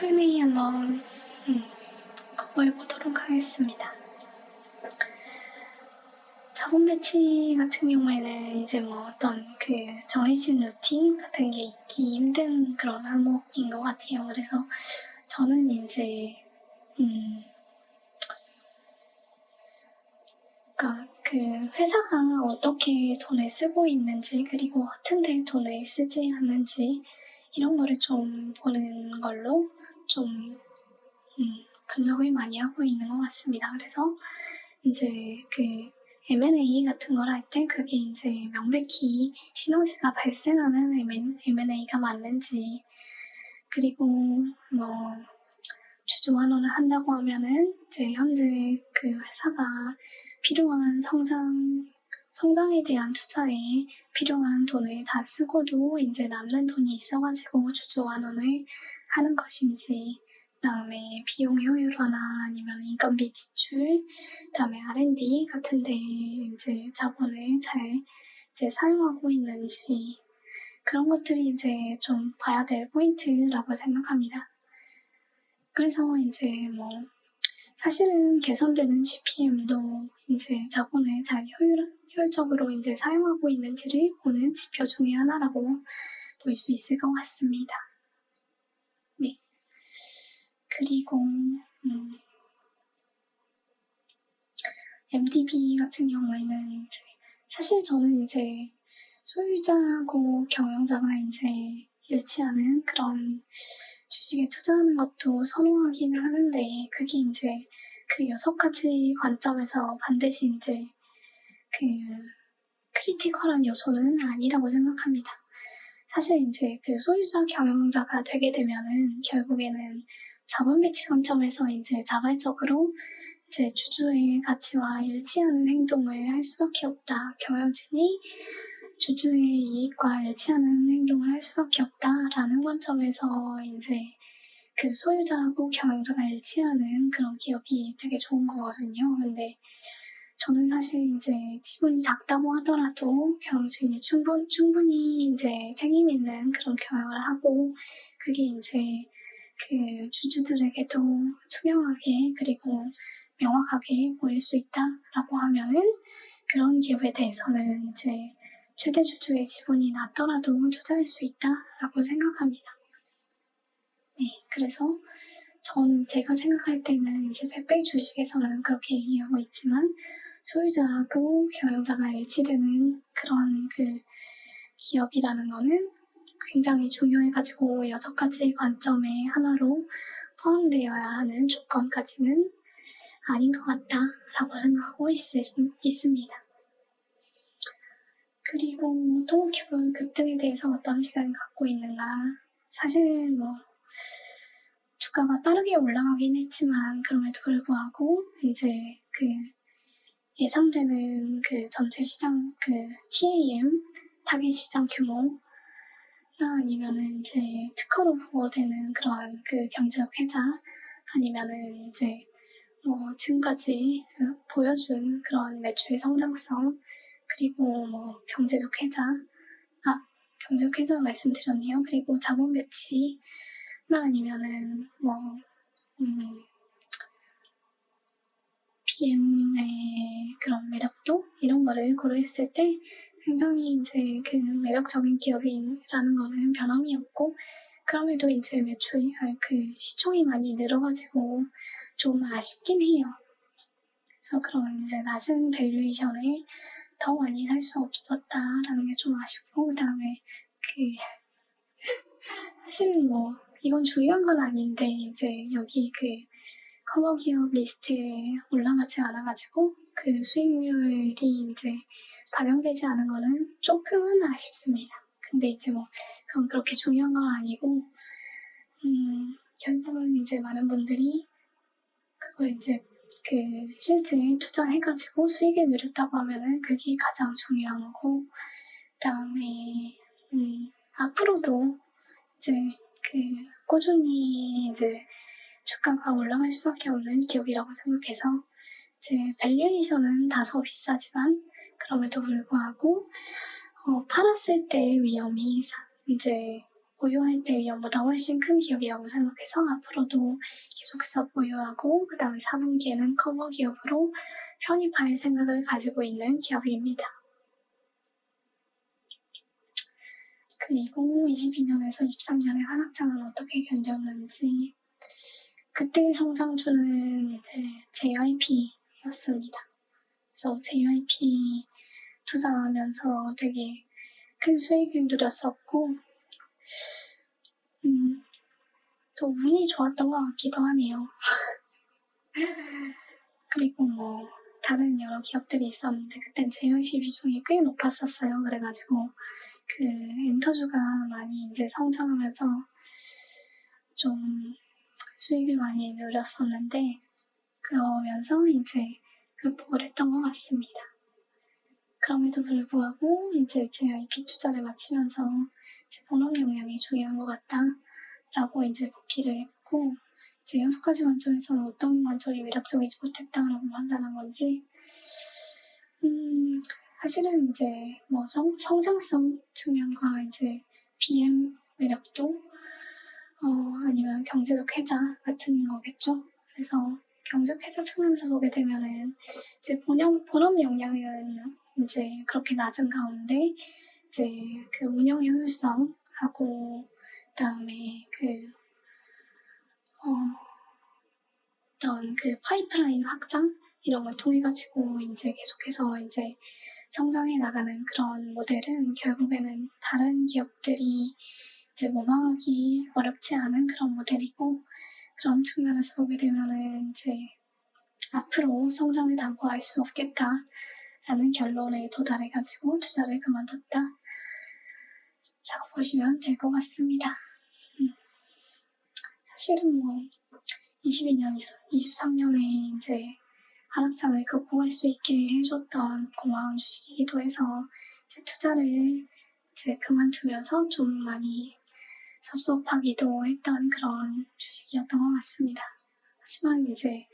Q&A 한번 해보도록 하겠습니다. 자본 배치 같은 경우에는 이제 뭐 어떤 그 정해진 루틴 같은 게 있기 힘든 그런 항목인 것 같아요. 그래서 저는 이제 그러니까 그 회사가 어떻게 돈을 쓰고 있는지, 그리고 어떤 데 돈을 쓰지 않는지 이런 거를 좀 보는 걸로 좀 분석을 많이 하고 있는 것 같습니다. 그래서 이제 그 M&A 같은 걸 할 때 그게 이제 명백히 시너지가 발생하는 M&A가 맞는지, 그리고 뭐 주주 환원을 한다고 하면은 이제 현재 그 회사가 필요한 성장에 대한 투자에 필요한 돈을 다 쓰고도 이제 남는 돈이 있어가지고 주주 환원을 하는 것인지, 그다음에 비용 효율화나 아니면 인건비 지출, 그다음에 R&D 같은데 이제 자본을 잘 이제 사용하고 있는지, 그런 것들이 이제 좀 봐야 될 포인트라고 생각합니다. 그래서 이제 뭐 사실은 개선되는 GPM도 이제 자본을 잘 효율적으로 이제 사용하고 있는지를 보는 지표 중에 하나라고 볼 수 있을 것 같습니다. 네. 그리고 MDB 같은 경우에는 이제 사실 저는 이제 소유자고 경영자가 이제 일치하는 그런 주식에 투자하는 것도 선호하긴 하는데, 그게 이제 그 6가지 관점에서 반드시 이제 그 크리티컬한 요소는 아니라고 생각합니다. 사실 이제 그 소유자 경영자가 되게 되면은 결국에는 자본 배치 관점에서 이제 자발적으로 이제 주주의 가치와 일치하는 행동을 할 수밖에 없다. 경영진이 주주의 이익과 일치하는 행동을 할 수밖에 없다라는 관점에서 이제 그 소유자하고 경영자가 일치하는 그런 기업이 되게 좋은 거거든요. 근데 저는 사실 이제 지분이 작다고 하더라도 경영진이 충분히 이제 책임 있는 그런 경영을 하고, 그게 이제 그 주주들에게도 투명하게 그리고 명확하게 보일 수 있다라고 하면은 그런 기업에 대해서는 이제 최대 주주의 지분이 낮더라도 투자할 수 있다라고 생각합니다. 네, 그래서 저는 제가 생각할 때는 이제 100배 주식에서는 그렇게 얘기하고 있지만, 소유자하고 경영자가 일치되는 그런 그 기업이라는 거는 굉장히 중요해가지고 6가지 관점의 하나로 포함되어야 하는 조건까지는 아닌 것 같다라고 생각하고 있습니다. 그리고 토목큐브 급등에 대해서 어떤 시각을 갖고 있는가? 사실 뭐 주가가 빠르게 올라가긴 했지만 그럼에도 불구하고 이제 그 예상되는 그 전체 시장 그 TAM 타겟 시장 규모나 아니면은 이제 특허로 보호되는 그런 그 경제적 혜자, 아니면은 이제 뭐 지금까지 보여준 그런 매출 성장성, 그리고 뭐 경제적 혜자 말씀드렸네요. 그리고 자본 배치나 아니면은 뭐 BM의 그런 매력도, 이런 거를 고려했을 때 굉장히 이제 그 매력적인 기업이라는 거는 변함이 없고, 그럼에도 이제 그 시총이 많이 늘어가지고 좀 아쉽긴 해요. 그래서 그런 이제 낮은 밸류에이션에 더 많이 살 수 없었다라는 게 좀 아쉽고, 그 다음에 사실은 뭐 이건 중요한 건 아닌데 이제 여기 그 커버 기업 리스트에 올라가지 않아가지고 그 수익률이 이제 반영되지 않은 거는 조금은 아쉽습니다. 근데 이제 뭐 그건 그렇게 중요한 건 아니고, 결국은 이제 많은 분들이 그걸 이제 그 실제 투자해가지고 수익을 누렸다고 하면은 그게 가장 중요한 거고, 그다음에 앞으로도 이제 그 꾸준히 이제 주가가 올라갈 수밖에 없는 기업이라고 생각해서, 이제 밸류에이션은 다소 비싸지만 그럼에도 불구하고 팔았을 때 위험이 이제 보유할 때 위험보다 훨씬 큰 기업이라고 생각해서 앞으로도 계속해서 보유하고 그 다음에 4분기에는 커버 기업으로 편입할 생각을 가지고 있는 기업입니다. 그리고 22년에서 23년의 하락장은 어떻게 견뎠는지 그때 성장주는 이제 JYP였습니다. 그래서 JYP 투자하면서 되게 큰 수익을 누렸었고 또 운이 좋았던 것 같기도 하네요. 그리고 뭐 다른 여러 기업들이 있었는데 그땐 JYP 비중이 꽤 높았었어요. 그래가지고 그 엔터주가 많이 이제 성장하면서 좀 수익을 많이 누렸었는데 그러면서 이제 극복을 했던 것 같습니다. 그럼에도 불구하고 이제 JYP 투자를 마치면서 이제 본업 역량이 중요한 것 같다라고 이제 복귀를 했고 이제 6가지 만점에서는 어떤 만점이 매력적이지 못했다라고 판단한 건지 사실은 이제 뭐 성장성 측면과 이제 BM 매력도 아니면 경제적 해자 같은 거겠죠. 그래서 경제적 해자 측면에서 보게 되면은 이제 본업 역량은 이제 그렇게 낮은 가운데 이제 그 운영 효율성하고 그다음에 어떤 그 파이프라인 확장 이런 걸 통해 가지고 이제 계속해서 이제 성장해 나가는 그런 모델은 결국에는 다른 기업들이 이제 모방하기 어렵지 않은 그런 모델이고 그런 측면에서 보게 되면은 이제 앞으로 성장을 담보할 수 없겠다라는 결론에 도달해가지고 투자를 그만뒀다 라고 보시면 될 것 같습니다. 사실은 뭐 22년, 23년에 이제 하락장을 극복할 수 있게 해줬던 고마운 주식이기도 해서 이제 투자를 이제 그만두면서 좀 많이 섭섭하기도 했던 그런 주식이었던 것 같습니다. 하지만 이제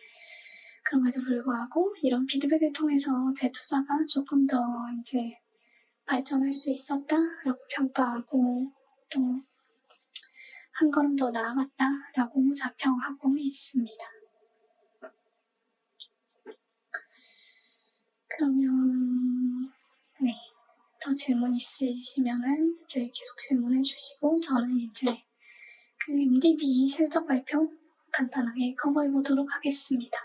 그럼에도 불구하고 이런 피드백을 통해서 제 투자가 조금 더 이제 발전할 수 있었다라고 평가하고 또 한 걸음 더 나아갔다라고 자평하고 있습니다. 그러면 네, 더 질문 있으시면은 이제 계속 질문해 주시고 저는 이제 그 MDB 실적 발표 간단하게 커버해 보도록 하겠습니다.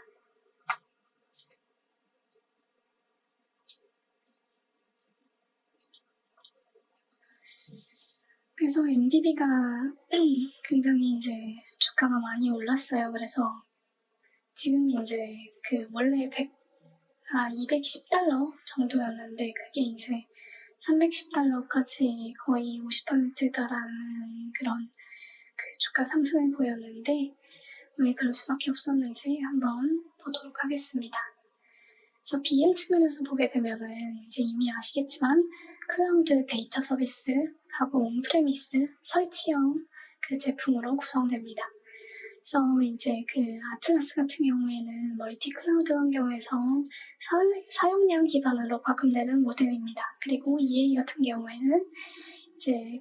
그래서 MDB가 굉장히 이제 주가가 많이 올랐어요. 그래서 지금 이제 그 원래 210달러 정도였는데 그게 이제 310달러까지 거의 50% 달하는 그런 그 주가 상승을 보였는데 왜 그럴 수밖에 없었는지 한번 보도록 하겠습니다. 그래서 BM 측면에서 보게 되면은 이제 이미 아시겠지만 클라우드 데이터 서비스하고 온프레미스 설치형 그 제품으로 구성됩니다. 그래서 이제 그 아틀라스 같은 경우에는 멀티 클라우드 환경에서 사용량 기반으로 과금되는 모델입니다. 그리고 EA 같은 경우에는 이제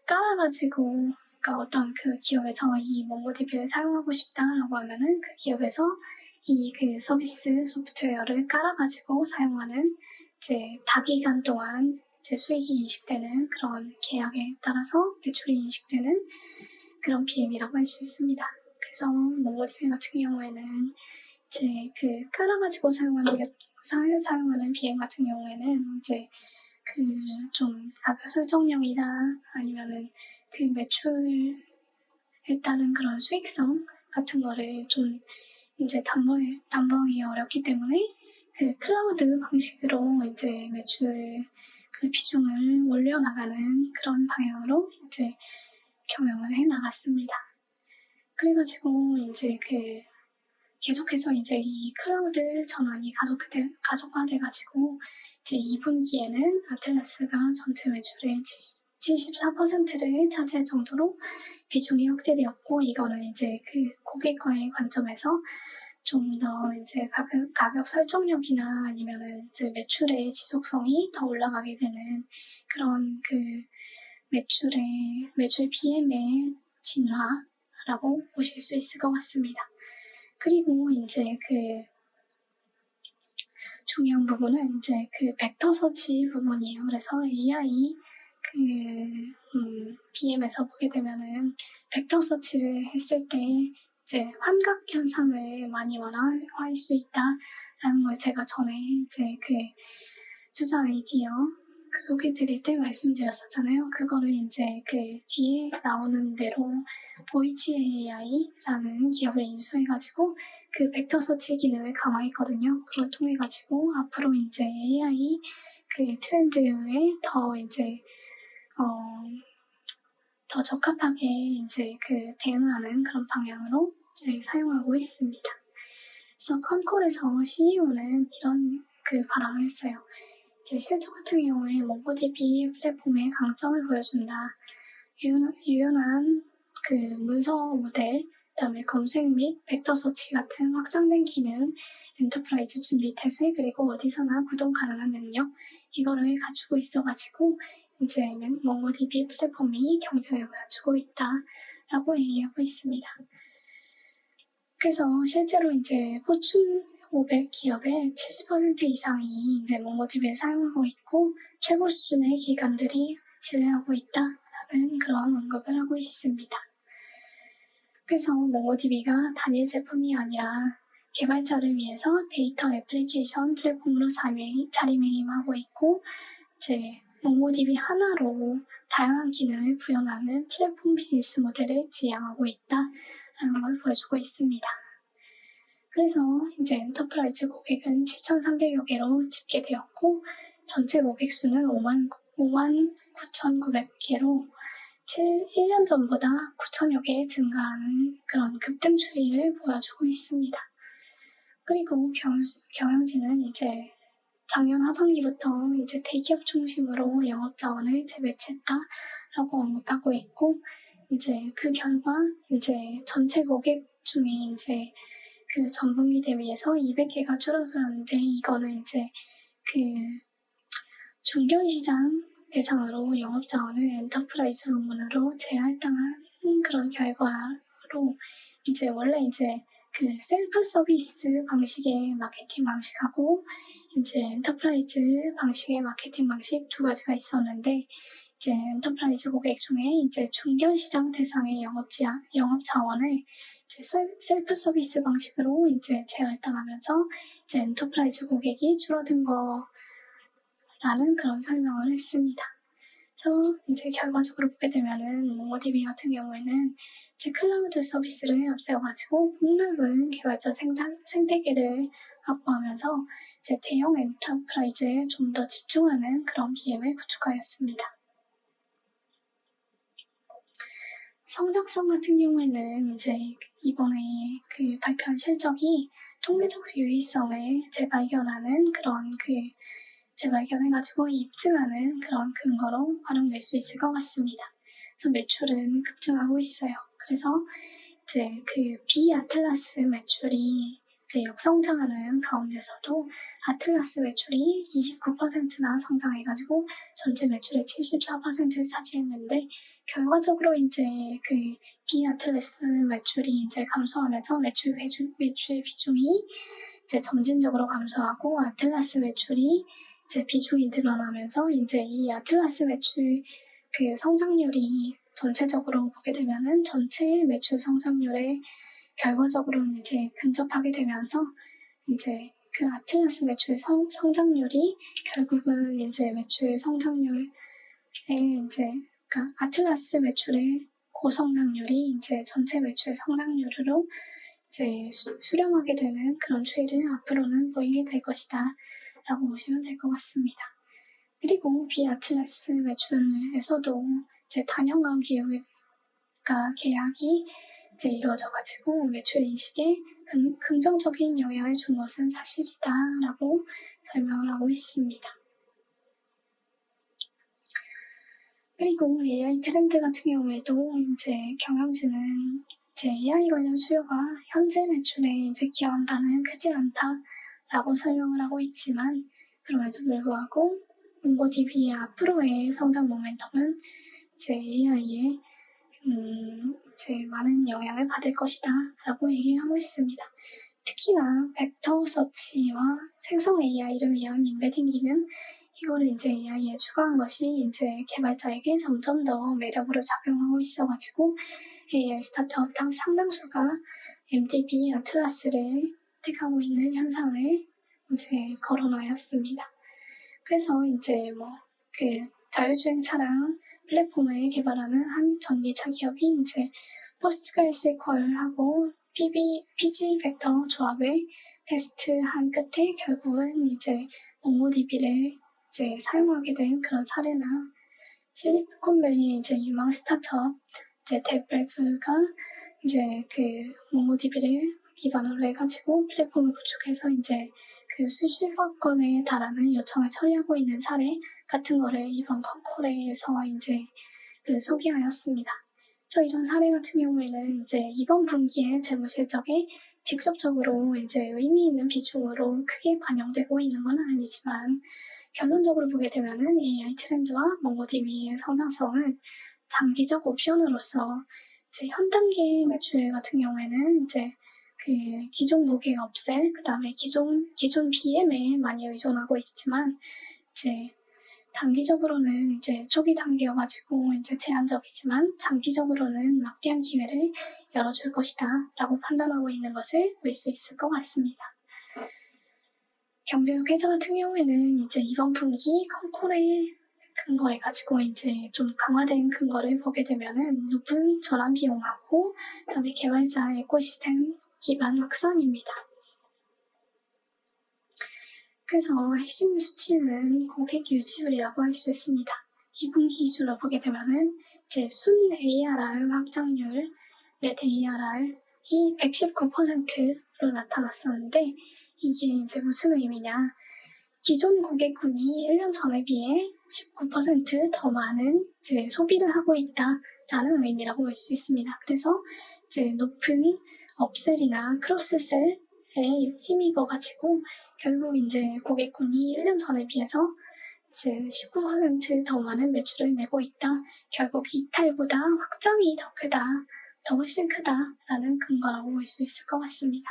깔아가지고 그러니까 어떤 그 기업에서 이 몽고DB를 사용하고 싶다라고 하면은 그 기업에서 이 그 서비스 소프트웨어를 깔아가지고 사용하는 이제 다기간 동안 이제 수익이 인식되는 그런 계약에 따라서 매출이 인식되는 그런 BM이라고 할 수 있습니다. 그래서 몽고DB 같은 경우에는 이제 그 깔아가지고 사용하는 BM 같은 경우에는 이제 그 좀 가격 설정력이나 아니면은 그 매출에 따른 그런 수익성 같은 거를 좀 이제 담보하기 어렵기 때문에 그 클라우드 방식으로 이제 매출 그 비중을 올려나가는 그런 방향으로 이제 경영을 해 나갔습니다. 그래가지고 이제 계속해서 이제 이 클라우드 전환이 가속화돼가지고 이제 2분기에는 아틀라스가 전체 매출의 74%를 차지할 정도로 비중이 확대되었고 이거는 이제 그 고객과의 관점에서 좀 더 이제 가격 설정력이나 아니면은 이제 매출의 지속성이 더 올라가게 되는 그런 그 매출 BM의 진화라고 보실 수 있을 것 같습니다. 그리고 이제 중요한 부분은 이제 벡터 서치 부분이에요. 그래서 AI BM에서 보게 되면은 벡터 서치를 했을 때 이제 환각 현상을 많이 완화할 수 있다라는 걸 제가 전에 이제 투자 아이디어 소개 드릴 때 말씀드렸었잖아요. 그거를 이제 뒤에 나오는 대로 보이지 AI라는 기업을 인수해가지고 벡터 서치 기능을 강화했거든요. 그걸 통해가지고 앞으로 이제 AI 트렌드에 더 이제 더 적합하게 이제 대응하는 그런 방향으로 이제 사용하고 있습니다. 그래서 컨콜에서 CEO는 이런 발언을 했어요. 이제 실적 같은 경우에 몽고DB 플랫폼의 강점을 보여준다. 유연한 문서 모델, 그다음에 검색 및 벡터 서치 같은 확장된 기능, 엔터프라이즈 준비 태세, 그리고 어디서나 구동 가능한 능력, 이거를 갖추고 있어가지고 이제 몽고DB 플랫폼이 경쟁력을 갖추고 있다라고 얘기하고 있습니다. 그래서 실제로 이제 포춘 500 기업의 70% 이상이 이제 몽고DB를 사용하고 있고 최고 수준의 기관들이 신뢰하고 있다라는 그런 언급을 하고 있습니다. 그래서 몽고DB가 단일 제품이 아니라 개발자를 위해서 데이터 애플리케이션 플랫폼으로 자리매김하고 있고 이제 몽고DB 하나로 다양한 기능을 구현하는 플랫폼 비즈니스 모델을 지향하고 있다라는 걸 보여주고 있습니다. 그래서 이제 엔터프라이즈 고객은 7,300여 개로 집계되었고 전체 고객 수는 59,900개로 1년 전보다 9,000여 개 증가하는 그런 급등 추이를 보여주고 있습니다. 그리고 경영진은 이제 작년 하반기부터 이제 대기업 중심으로 영업 자원을 재배치했다라고 언급하고 있고 이제 그 결과 이제 전체 고객 중에 이제 전분기 대비해서 200개가 줄어들었는데 이거는 이제 중견시장 대상으로 영업 자원을 엔터프라이즈 부문으로 재할당한 그런 결과로 이제 원래 이제 셀프 서비스 방식의 마케팅 방식하고 이제 엔터프라이즈 방식의 마케팅 방식 두 가지가 있었는데 이제 엔터프라이즈 고객 중에 이제 중견시장 대상의 영업 자원을 이제 셀프 서비스 방식으로 이제 재할당하면서 이제 엔터프라이즈 고객이 줄어든 거라는 그런 설명을 했습니다. 그래서 이제 결과적으로 보게 되면은 몽고DB 같은 경우에는 이제 클라우드 서비스를 앞세워가지고 폭넓은 개발자 생태계를 확보하면서 이제 대형 엔터프라이즈에 좀 더 집중하는 그런 BM을 구축하였습니다. 성장성 같은 경우에는 이제 이번에 발표한 실적이 통계적 유의성을 재발견하는 그런 재발견해가지고 입증하는 그런 근거로 활용될 수 있을 것 같습니다. 그래서 매출은 급증하고 있어요. 그래서 이제 비아틀라스 매출이 이제 역성장하는 가운데서도 아틀라스 매출이 29%나 성장해가지고 전체 매출의 74%를 차지했는데 결과적으로 이제 비아틀라스 매출이 이제 감소하면서 매출 비중이 이제 점진적으로 감소하고 아틀라스 매출이 이제 비중이 늘어나면서 이제 이 아틀라스 매출 성장률이 전체적으로 보게 되면은 전체 매출 성장률에 결과적으로는 이제 근접하게 되면서 이제 아틀라스 매출 성장률이 결국은 이제 매출 성장률에 이제 아틀라스 매출의 고성장률이 이제 전체 매출 성장률로 이제 수렴하게 되는 그런 추이를 앞으로는 보이게 될 것이다 라고 보시면 될 것 같습니다. 그리고 비아틀라스 매출에서도 이제 단연간 계약이 이제 이루어져가지고 매출 인식에 긍정적인 영향을 준 것은 사실이다라고 설명을 하고 있습니다. 그리고 AI 트렌드 같은 경우에도 이제 경영진은 이제 AI 관련 수요가 현재 매출에 이제 기여한 바는 크지 않다라고 설명을 하고 있지만 그럼에도 불구하고 몽고DB의 앞으로의 성장 모멘텀은 이제 AI에 이제 많은 영향을 받을 것이다 라고 얘기하고 있습니다. 특히나 벡터 서치와 생성 AI를 위한 임베딩 기능, 이거를 이제 AI에 추가한 것이 이제 개발자에게 점점 더 매력으로 작용하고 있어가지고 AI 스타트업 상당수가 MDB 아틀라스를 택하고 있는 현상을 이제 거론하였습니다. 그래서 이제 자율주행 차량 플랫폼을 개발하는 한 전기차 기업이 이제 포스트그레스컬하고 PG 벡터 조합을 테스트한 끝에 결국은 이제 몽고DB를 이제 사용하게 된 그런 사례나 실리콘밸리 이제 유망 스타트업 이제 덱브레프가 이제 그 몽고DB를 기반으로 해가지고 플랫폼을 구축해서 이제 그 수십억 건에 달하는 요청을 처리하고 있는 사례 같은 거를 이번 컨콜에서 이제 소개하였습니다. 그래서 이런 사례 같은 경우에는 이제 이번 분기에 재무 실적에 직접적으로 이제 의미 있는 비중으로 크게 반영되고 있는 건 아니지만 결론적으로 보게 되면은 AI 트렌드와 몽고DB의 성장성은 장기적 옵션으로서 이제 현 단계 매출 같은 경우에는 이제 그 기존 고객 업셀, 그 다음에 기존 BM에 많이 의존하고 있지만 이제 단기적으로는 이제 초기 단계여가지고 이제 제한적이지만 장기적으로는 막대한 기회를 열어줄 것이다 라고 판단하고 있는 것을 볼 수 있을 것 같습니다. 경제적 계좌 같은 경우에는 이제 이번 분기 컨콜에 근거해가지고 이제 좀 강화된 근거를 보게 되면은 높은 전환 비용하고 그다음에 개발자 에코시스템 기반 확산입니다. 그래서 핵심 수치는 고객 유지율이라고 할 수 있습니다. 2분기 기준으로 보게 되면은 이제 순 ARR 확장률, 넷 ARR이 119%로 나타났었는데 이게 이제 무슨 의미냐? 기존 고객군이 1년 전에 비해 19% 더 많은 이제 소비를 하고 있다라는 의미라고 볼 수 있습니다. 그래서 이제 높은 업셀이나 크로스셀에 힘입어가지고 결국 이제 고객군이 1년 전에 비해서 이제 19%더 많은 매출을 내고 있다. 결국 이탈보다 확장이 더 크다, 더 훨씬 크다라는 근거라고 볼 수 있을 것 같습니다.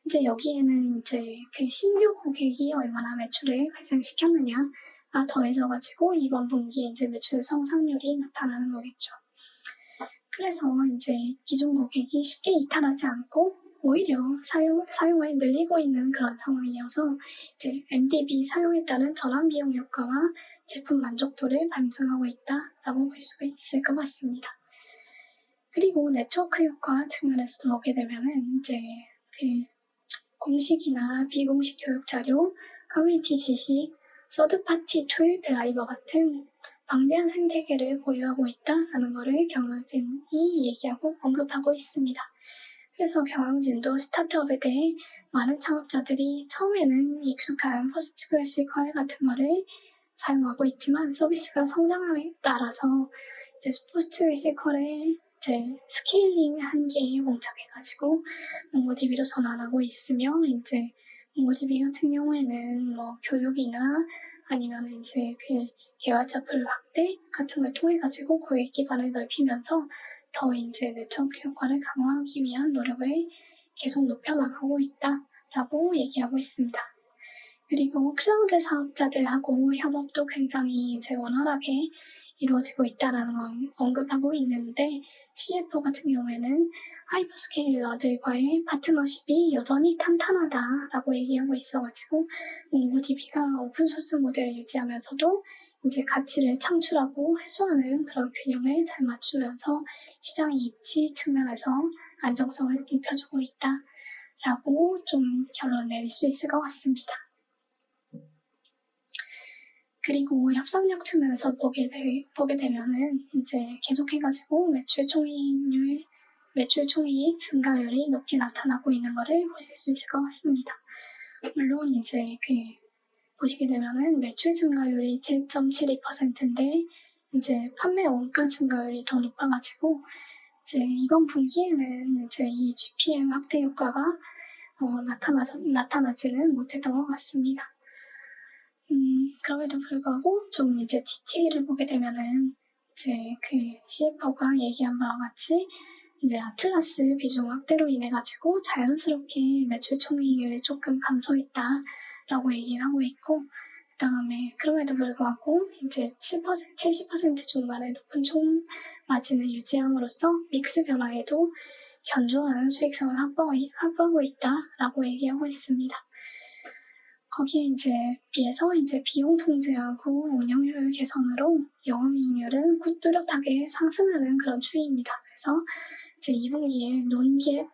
이제 여기에는 이제 그 신규 고객이 얼마나 매출을 발생시켰느냐가 더해져가지고 이번 분기에 이제 매출 성장률이 나타나는 거겠죠. 그래서 이제 기존 고객이 쉽게 이탈하지 않고 오히려 사용을 늘리고 있는 그런 상황이어서 이제 MDB 사용에 따른 전환 비용 효과와 제품 만족도를 반증하고 있다라고 볼 수가 있을 것 같습니다. 그리고 네트워크 효과 측면에서도 보게 되면은 이제 그 공식이나 비공식 교육 자료, 커뮤니티 지식, 서드파티 툴 드라이버 같은 방대한 생태계를 보유하고 있다라는 것을 경영진이 얘기하고 언급하고 있습니다. 그래서 경영진도 스타트업에 대해 많은 창업자들이 처음에는 익숙한 포스트그레스컬 같은 거를 사용하고 있지만 서비스가 성장함에 따라서 이제 포스트그레스컬의 이제 스케일링 한계에 봉착해가지고 몽고DB로 전환하고 있으며 이제 몽고DB 같은 경우에는 교육이나 아니면 이제 그 개발자 풀 확대 같은 걸 통해 가지고 고객 기반을 넓히면서 더 이제 네트워크 효과를 강화하기 위한 노력을 계속 높여나가고 있다라고 얘기하고 있습니다. 그리고 클라우드 사업자들하고 협업도 굉장히 이제 원활하게 이루어지고 있다라는 걸 언급하고 있는데 CFO 같은 경우에는 하이퍼스케일러들과의 파트너십이 여전히 탄탄하다라고 얘기하고 있어가지고 몽고DB가 오픈소스 모델을 유지하면서도 이제 가치를 창출하고 회수하는 그런 균형을 잘 맞추면서 시장의 입지 측면에서 안정성을 높여주고 있다라고 좀 결론 내릴 수 있을 것 같습니다. 그리고 협상력 측면에서 보게 되면은 이제 계속해가지고 매출 총이익 증가율이 높게 나타나고 있는 것을 보실 수 있을 것 같습니다. 물론 이제 보시게 되면은 매출 증가율이 7.72%인데 이제 판매 원가 증가율이 더 높아가지고 이제 이번 분기에는 이제 이 GPM 확대 효과가 나타나지는 못했던 것 같습니다. 그럼에도 불구하고 좀 이제 디테일을 보게 되면은 이제 그 CFO가 얘기한 바와 같이 이제 아틀라스 비중 확대로 인해 가지고 자연스럽게 매출 총이익률이 조금 감소했다라고 얘기를 하고 있고, 그다음에 그럼에도 불구하고 이제 70% 중반의 높은 총 마진을 유지함으로써 믹스 변화에도 견조한 수익성을 확보하고 있다라고 얘기하고 있습니다. 거기에 이제 비해서 이제 비용 통제하고 운영 효율 개선으로 영업이익률은 뚜렷하게 상승하는 그런 추이입니다. 그래서 이제 2분기에 논GAAP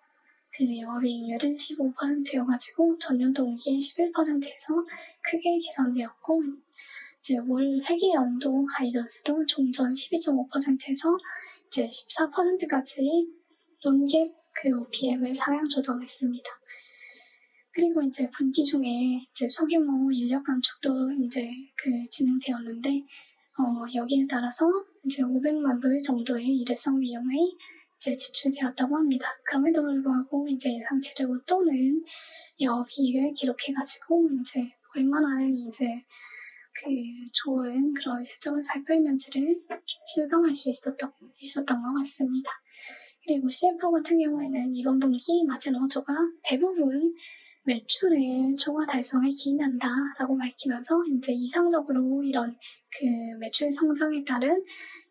그 영업이익률은 15%여가지고 전년 동기에 11%에서 크게 개선되었고, 이제 올 회계 연도 가이던스도 종전 12.5%에서 이제 14%까지 논갭 그 OPM을 상향 조정했습니다. 그리고 이제 분기 중에 이제 소규모 인력 감축도 이제 진행되었는데, 여기에 따라서 이제 500만 불 정도의 일회성 비용이 이제 지출되었다고 합니다. 그럼에도 불구하고 이제 예상치를 또는 영업이익을 기록해가지고 이제 얼마나 이제 좋은 그런 실적을 발표했는지를 실감할 수 있었던 것 같습니다. 그리고 CFO 같은 경우에는 이번 분기 마진호조가 대부분 매출의 초과 달성에 기인한다라고 밝히면서 이제 이상적으로 이런 그 매출 성장에 따른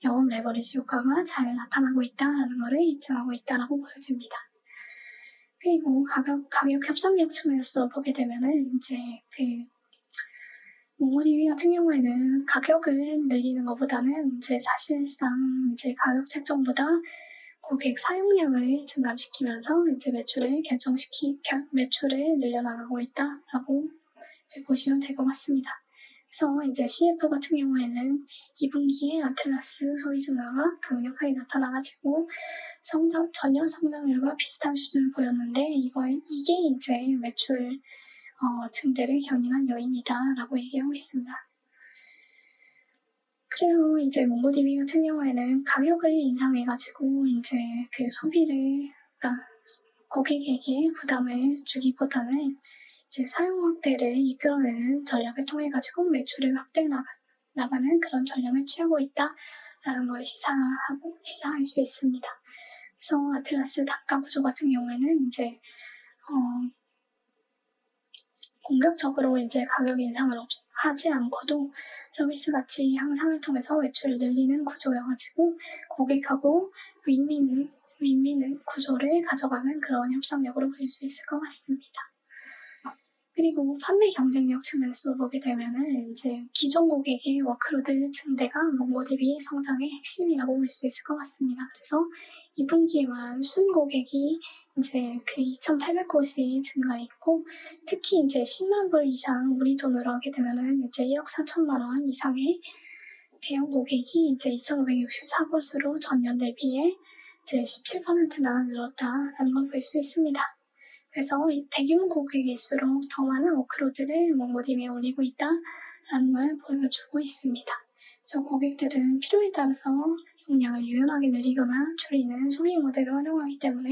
영업 레버리지 효과가 잘 나타나고 있다라는 것을 입증하고 있다라고 보여집니다. 그리고 가격 협상력 측면에서 보게 되면은 이제 몽고DB 같은 경우에는 가격을 늘리는 것보다는 이제 사실상 이제 가격 책정보다 고객 사용량을 증감시키면서 이제 매출을 늘려나가고 있다라고 이제 보시면 될 것 같습니다. 그래서 이제 CF 같은 경우에는 2분기에 아틀라스 소비 증가가 강력하게 나타나가지고 전년 성장률과 비슷한 수준을 보였는데 이게 이제 매출 증대를 견인한 요인이다라고 얘기하고 있습니다. 그래서 이제 몽고DB 같은 경우에는 가격을 인상해가지고 이제 그 소비를, 그러니까 고객에게 부담을 주기보다는 이제 사용 확대를 이끌어내는 전략을 통해 가지고 매출을 확대해 나가는 그런 전략을 취하고 있다라는 걸 시사할 수 있습니다. 그래서 아틀라스 단가 구조 같은 경우에는 이제 공격적으로 이제 가격 인상을 하지 않고도 서비스 가치 향상을 통해서 매출을 늘리는 구조여가지고 고객하고 윈윈 구조를 가져가는 그런 협상력으로 볼 수 있을 것 같습니다. 그리고 판매 경쟁력 측면에서 보게 되면은 이제 기존 고객의 워크로드 증대가 몽고DB의 성장의 핵심이라고 볼 수 있을 것 같습니다. 그래서 2분기에만 순 고객이 이제 2,800곳이 증가했고, 특히 이제 10만 불 이상 우리 돈으로 하게 되면은 이제 1억 4천만 원 이상의 대형 고객이 이제 2,564곳으로 전년 대비해 이제 17%나 늘었다라는 걸 볼 수 있습니다. 그래서 대규모 고객일수록 더 많은 워크로드를 몽고DB에 올리고 있다라는 걸 보여주고 있습니다. 그래서 고객들은 필요에 따라서 용량을 유연하게 늘리거나 줄이는 소비 모델을 활용하기 때문에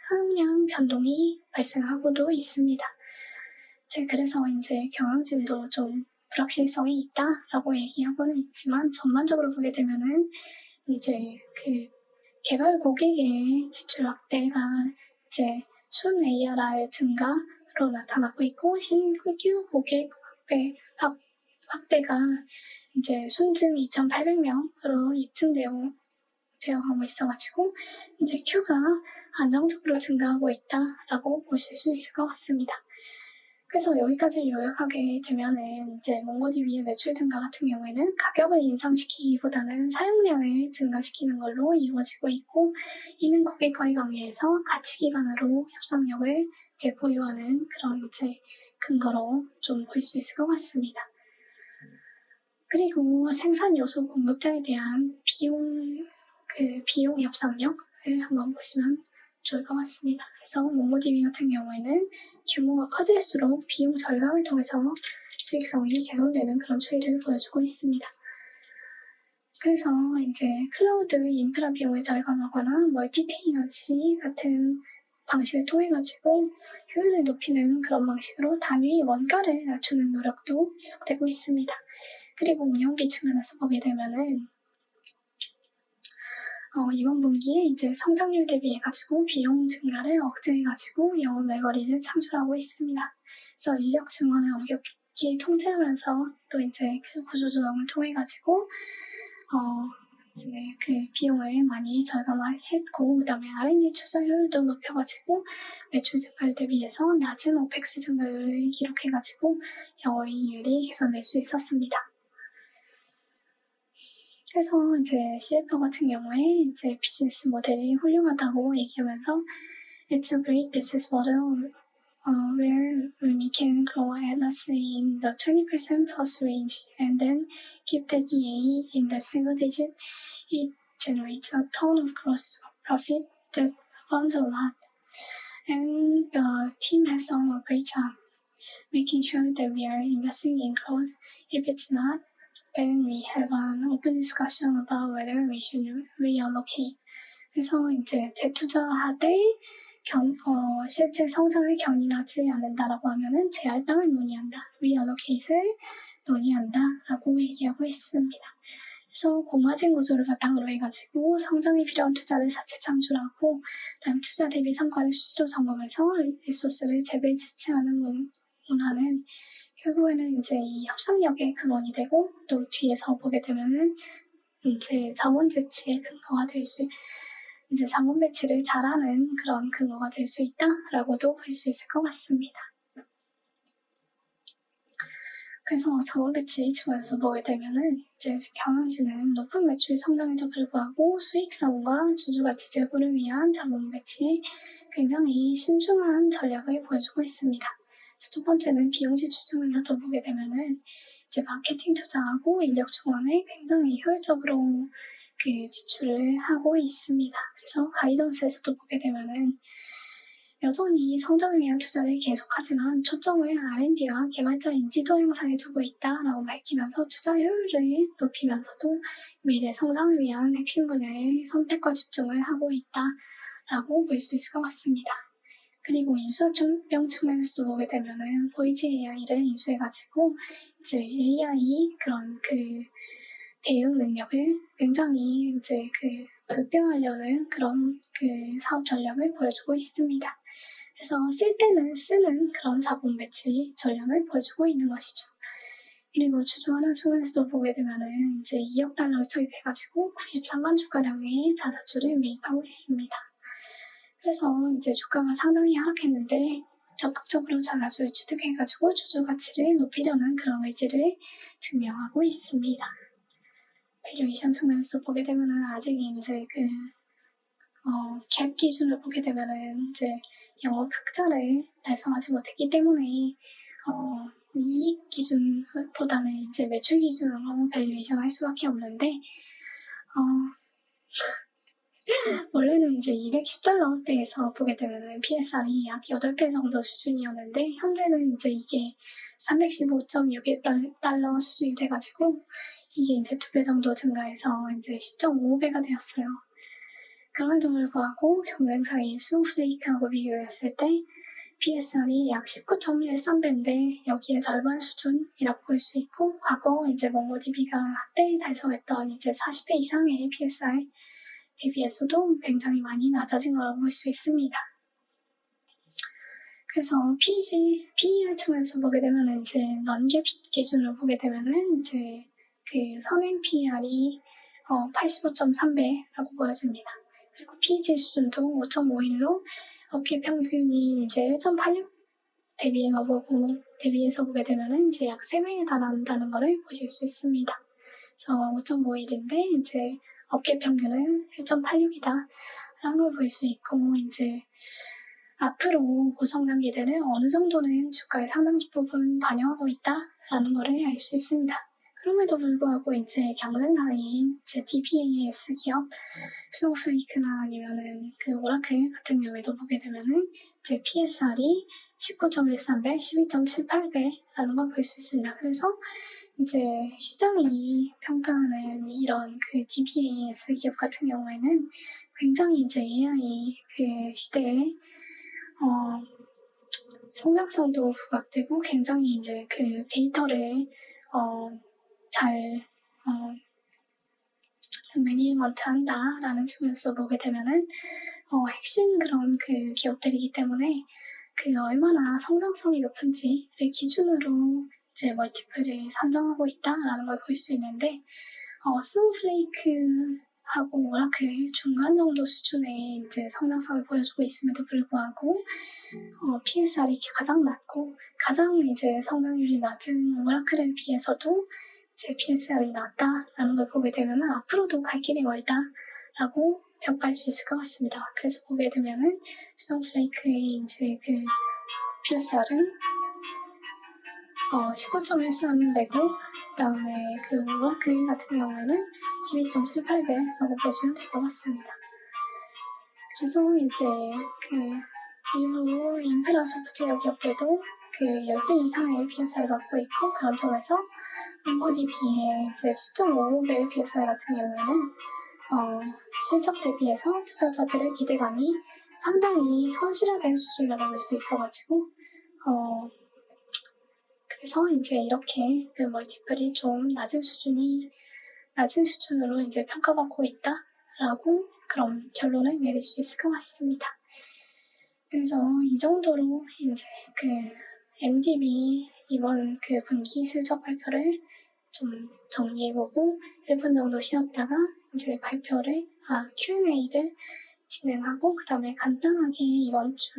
사용량 변동이 발생하고도 있습니다. 그래서 이제 경영진도 좀 불확실성이 있다라고 얘기하고는 있지만, 전반적으로 보게 되면은 이제 개발 고객의 지출 확대가 이제 순 ARR 증가로 나타나고 있고, 신규 고객 확대가 이제 순증 2,800명으로 입증되어 가고 있어가지고 이제 Q가 안정적으로 증가하고 있다라고 보실 수 있을 것 같습니다. 그래서 여기까지 요약하게 되면은 이제 몽고DB의 매출 증가 같은 경우에는 가격을 인상시키기보다는 사용량을 증가시키는 걸로 이루어지고 있고, 이는 고객과의 관계에서 가치 기반으로 협상력을 이제 보유하는 그런 이제 근거로 좀 볼 수 있을 것 같습니다. 그리고 생산 요소 공급자에 대한 비용 협상력을 한번 보시면 좋을 것 같습니다. 그래서 몽고DB 같은 경우에는 규모가 커질수록 비용 절감을 통해서 수익성이 개선되는 그런 추이를 보여주고 있습니다. 그래서 이제 클라우드 인프라 비용을 절감하거나 멀티테이넌시 같은 방식을 통해 가지고 효율을 높이는 그런 방식으로 단위 원가를 낮추는 노력도 지속되고 있습니다. 그리고 운영비 측면에서 보게 되면은 이번 분기에 이제 성장률 대비해가지고 비용 증가를 억제해가지고 영업 레버리지 창출하고 있습니다. 그래서 인력 증원을 엄격히 통제하면서 또 이제 그 구조조정을 통해가지고 이제 그 비용을 많이 절감했고, 그 다음에 R&D 투자 효율도 높여가지고 매출 증가를 대비해서 낮은 오펙스 증가율을 기록해가지고 영업이익률이 개선될 수 있었습니다. 그래서 이제 CFO 같은 경우에 이제 비즈니스 모델이 훌륭하다고 얘기하면서 It's a great business model where we can grow at let's say in the 20% plus range and then keep the DA in the single digit. It generates a ton of gross profit that funds a lot. And the team has done a great job making sure that we are investing in growth. If it's not, then we have an open discussion about whether we should reallocate. 그래서 이제 재투자하되 실제 성장을 견인하지 않는다라고 하면은 재할당을 논의한다, reallocate을 논의한다라고 얘기하고 있습니다. 그래서 고마진 구조를 바탕으로 해가지고 성장에 필요한 투자를 자체 창출하고, 그다음에 투자 대비 성과를 수시로 점검해서 리소스를 재배치하는 문화는 결국에는 이제 이 협상력의 근원이 되고, 또 뒤에서 보게 되면은 이제 자원 배치의 근거가 될 수, 이제 자원 배치를 잘하는 그런 근거가 될 수 있다라고도 볼 수 있을 것 같습니다. 그래서 자원 배치 측면에서 보게 되면은 이제 경영진은 높은 매출 성장에도 불구하고 수익성과 주주가치 제고를 위한 자원 배치에 굉장히 신중한 전략을 보여주고 있습니다. 첫 번째는 비용지 추측면에서 보게 되면은 이제 마케팅 투자하고 인력 충원에 굉장히 효율적으로 그 지출을 하고 있습니다. 그래서 가이던스에서도 보게 되면은 여전히 성장을 위한 투자를 계속하지만 초점을 R&D와 개발자 인지도 향상에 두고 있다라고 밝히면서 투자 효율을 높이면서도 미래 성장을 위한 핵심 분야의 선택과 집중을 하고 있다라고 볼 수 있을 것 같습니다. 그리고 인수합병 측면에서도 보게 되면은 보이지 AI를 인수해가지고 이제 AI 그런 그 대응 능력을 굉장히 이제 그 극대화하려는 그런 그 사업 전략을 보여주고 있습니다. 그래서 쓸 때는 쓰는 그런 자본 배치 전략을 보여주고 있는 것이죠. 그리고 주주환원 측면에서도 보게 되면은 이제 2억 달러를 투입해가지고 93만 주가량의 자사주를 매입하고 있습니다. 그래서 이제 주가가 상당히 하락했는데 적극적으로 자사주를 취득해가지고 주주 가치를 높이려는 그런 의지를 증명하고 있습니다. 밸류에이션 측면에서 보게 되면은 아직 이제 갭 기준을 보게 되면은 이제 영업 흑자를 달성하지 못했기 때문에 이익 기준보다는 이제 매출 기준으로 밸류에이션 할 수밖에 없는데 원래는 이제 210달러대에서 보게 되면은 PSR이 약 8배 정도 수준이었는데 현재는 이제 이게 315.61달러 수준이 돼가지고 이게 이제 2배 정도 증가해서 이제 10.55배가 되었어요. 그럼에도 불구하고 경쟁사인 스노우플레이크하고 비교했을 때 PSR이 약 19.13배인데 여기에 절반 수준이라고 볼 수 있고, 과거 이제 몽고DB가 한때 달성했던 이제 40배 이상의 PSR 대비해서도 굉장히 많이 낮아진 거라고 볼 수 있습니다. 그래서 PER 측면에서 보게 되면 이제 non-GAAP 기준으로 보게 되면은 이제 그 선행 PER이 85.3배라고 보여집니다. 그리고 PEG 수준도 5.51로 업계 평균이 이제 1.86 대비해서 보게 되면은 이제 약 3배에 달한다는 것을 보실 수 있습니다. 그래서 5.51인데 이제 업계 평균은 1.86이다 라는 걸 볼 수 있고, 이제 앞으로 고성장 기대는 어느 정도는 주가의 상당 부분 반영하고 있다라는 것을 알 수 있습니다. 그럼에도 불구하고 이제 경쟁사인 이제 DBAS 기업 스노우플레이크나 아니면은 그 오라클 같은 경우에도 보게 되면은 이제 PSR이 19.13배, 12.78배라는 걸 볼 수 있습니다. 그래서 이제 시장이 평가하는 이런 그 DBAS 기업 같은 경우에는 굉장히 이제 AI 그 시대에 성장성도 부각되고 굉장히 이제 그 데이터를 잘 매니지먼트 한다라는 측면에서 보게 되면은 핵심 그런 그 기업들이기 때문에 그 얼마나 성장성이 높은지를 기준으로 이제 멀티플을 산정하고 있다라는 걸 볼 수 있는데 스노우플레이크하고 오라클의 중간 정도 수준의 이제 성장성을 보여주고 있음에도 불구하고 PSR이 가장 낮고 가장 이제 성장률이 낮은 오라클에 비해서도 제 PSR이 낮다라는 걸 보게 되면은 앞으로도 갈 길이 멀다라고 평가할 수 있을 것 같습니다. 그래서 보게 되면은 스노우플레이크의 이제 그 PSR은 19.13배고 그다음에 그 오라클 같은 경우에는 12.78배라고 보시면 될 것 같습니다. 그래서 이제 그 일부 인프라 소프트웨어 기업들도 그 10배 이상의 PSR을 갖고 있고 그런 점에서 몽고DB의 이제 10.55배의 PSR 같은 경우에는 실적 대비해서 투자자들의 기대감이 상당히 현실화된 수준이라고 볼 수 있어가지고 그래서 이제 이렇게 그 멀티플이 좀 낮은 수준으로 이제 평가받고 있다라고 그런 결론을 내릴 수 있을 것 같습니다. 그래서 이 정도로 이제 그 MDB 이번 그 분기 실적 발표를 좀 정리해보고 1분 정도 쉬었다가 이제 Q&A를 진행하고 그 다음에 간단하게 이번 주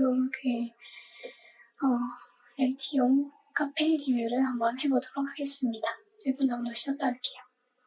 LTO 카페 리뷰를 한번 해보도록 하겠습니다. 1분 정도 쉬었다 할게요.